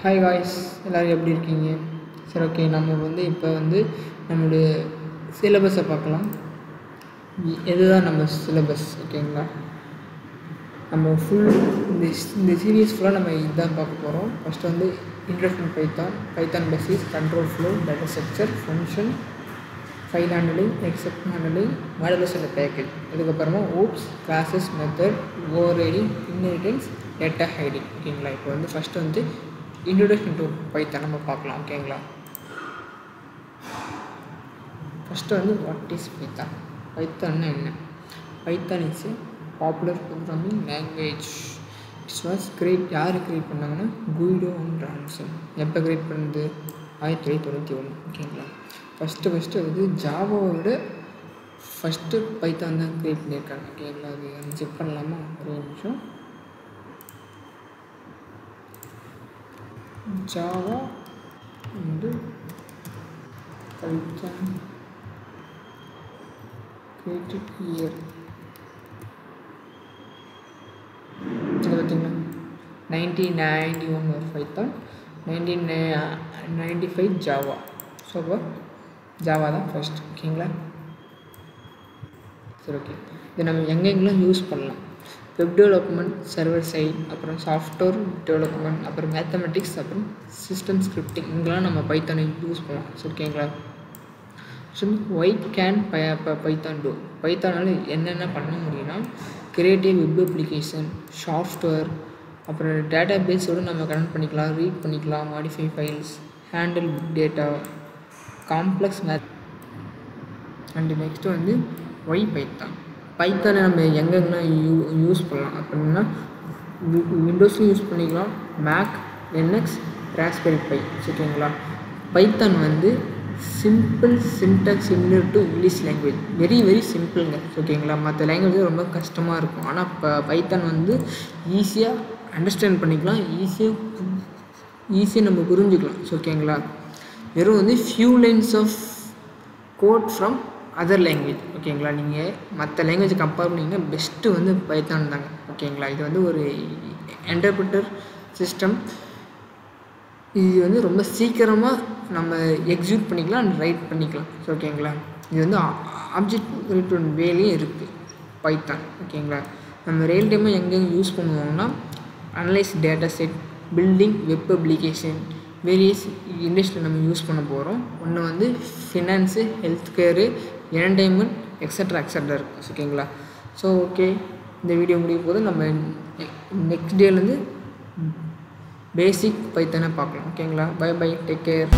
Hi guys, எல்லோரும் எப்படி இருக்கீங்க? சரி, ஓகே. நம்ம இப்போ நம்மளுடைய சிலபஸை பார்க்கலாம். இதுதான் நம்ம சிலபஸ், ஓகேங்களா? நம்ம இந்த சீரீஸ் ஃபுல்லாக நம்ம இதுதான் பார்க்க போகிறோம். First introduction Python basics, control flow, data structure, function, file handling, exception handling, modules and package. அதுக்கப்புறமா OOPs, classes, method, overriding, inheritance, data hiding. ஓகேங்களா? இப்போ ஃபஸ்ட்டு இன்ட்ரோடக்ஷன் டு பைத்தான் நம்ம பார்க்கலாம், ஓகேங்களா? First what is Python? பைத்தான்னா என்ன? Python is a popular programming language. It's was யார் create பண்ணாங்கன்னா குயிடோ அண்ட் ரான்சன். எப்போ கிரியேட் பண்ணது? 1991. ஓகேங்களா? ஃபஸ்ட்டு ஜாவாவோட ஃபஸ்ட்டு பைத்தான் தான் கிரியேட் பண்ணியிருக்காங்க. ஓகேங்களா? அது செக் பண்ணலாமா? ஒரு நிமிஷம். ஜாவா பைத்தான் கிரியேட்டட் இயர் பார்த்தீங்களா? 1991 ஒரு பைத்தான், 1995 ஜாவா. ஸோ ஜாவா தான் ஃபஸ்ட், ஓகேங்களா? சரி, ஓகே. இதை நம்ம எங்கெங்கெல்லாம் யூஸ் பண்ணலாம்? வெப் டெவலப்மெண்ட், சர்வர் சைட், அப்புறம் சாஃப்ட்வேர் டெவலப்மெண்ட், அப்புறம் மேத்தமெட்டிக்ஸ், அப்புறம் சிஸ்டம் ஸ்கிரிப்டிங், இங்கெல்லாம் நம்ம பைத்தானை யூஸ் பண்ணலாம். ஓகேங்களா? So why can Python do? பைத்தானால் என்னென்ன பண்ண முடியும்னா, கிரியேட்டிவ் வெப் அப்ளிகேஷன், சாஃப்ட்வேர், அப்புறம் டேட்டா பேஸோடு நம்ம கனெக்ட் பண்ணிக்கலாம், ரீட் பண்ணிக்கலாம், modify files, handle big data, complex math. And next why Python? பைத்தானை நம்ம எங்கெங்கெல்லாம் யூஸ் பண்ணலாம் அப்படின்னா, விண்டோஸும் யூஸ் பண்ணிக்கலாம், மேக், லினக்ஸ், ராஸ்பெரி பை. ஓகேங்களா? Python simple syntax similar to English language. Very very சிம்பிளுங்க. ஓகேங்களா? மற்ற லாங்குவேஜ் ரொம்ப கஷ்டமாக இருக்கும். ஆனால் பைத்தான் ஈஸியாக அண்டர்ஸ்டாண்ட் பண்ணிக்கலாம், ஈஸியாக நம்ம புரிஞ்சுக்கலாம். ஓகேங்களா? வெறும் few lines of code from other language. ஓகேங்களா? நீங்கள் மற்ற லாங்குவேஜ் கம்பேர் பண்ணிங்கன்னா பெஸ்ட்டு பைத்தான் தாங்க. ஓகேங்களா? இது ஒரு இன்டர்பிரிட்டர் சிஸ்டம். இது ரொம்ப சீக்கிரமாக நம்ம எக்ஸிக்யூட் பண்ணிக்கலாம் அண்ட் ரைட் பண்ணிக்கலாம். ஓகேங்களா? இது ஆப்ஜெக்ட் ஓரியன்டட் வேலையும் இருக்குது பைத்தான். ஓகேங்களா? நம்ம ரியல் டைமாக எங்கெங்கே யூஸ் பண்ணுவோம்னா, analyse data set, building web application, various இண்டஸ்ட்ரியில் நம்ம யூஸ் பண்ண போகிறோம். ஒன்று finance, health care, entertainment, extra இருக்குது. ஓகேங்களா? ஸோ ஓகே, இந்த வீடியோ முடிய போது நம்ம நெக்ஸ்ட் டேலேருந்து பேசிக் பைத்தானை பார்க்கலாம். ஓகேங்களா? Bye bye, take care.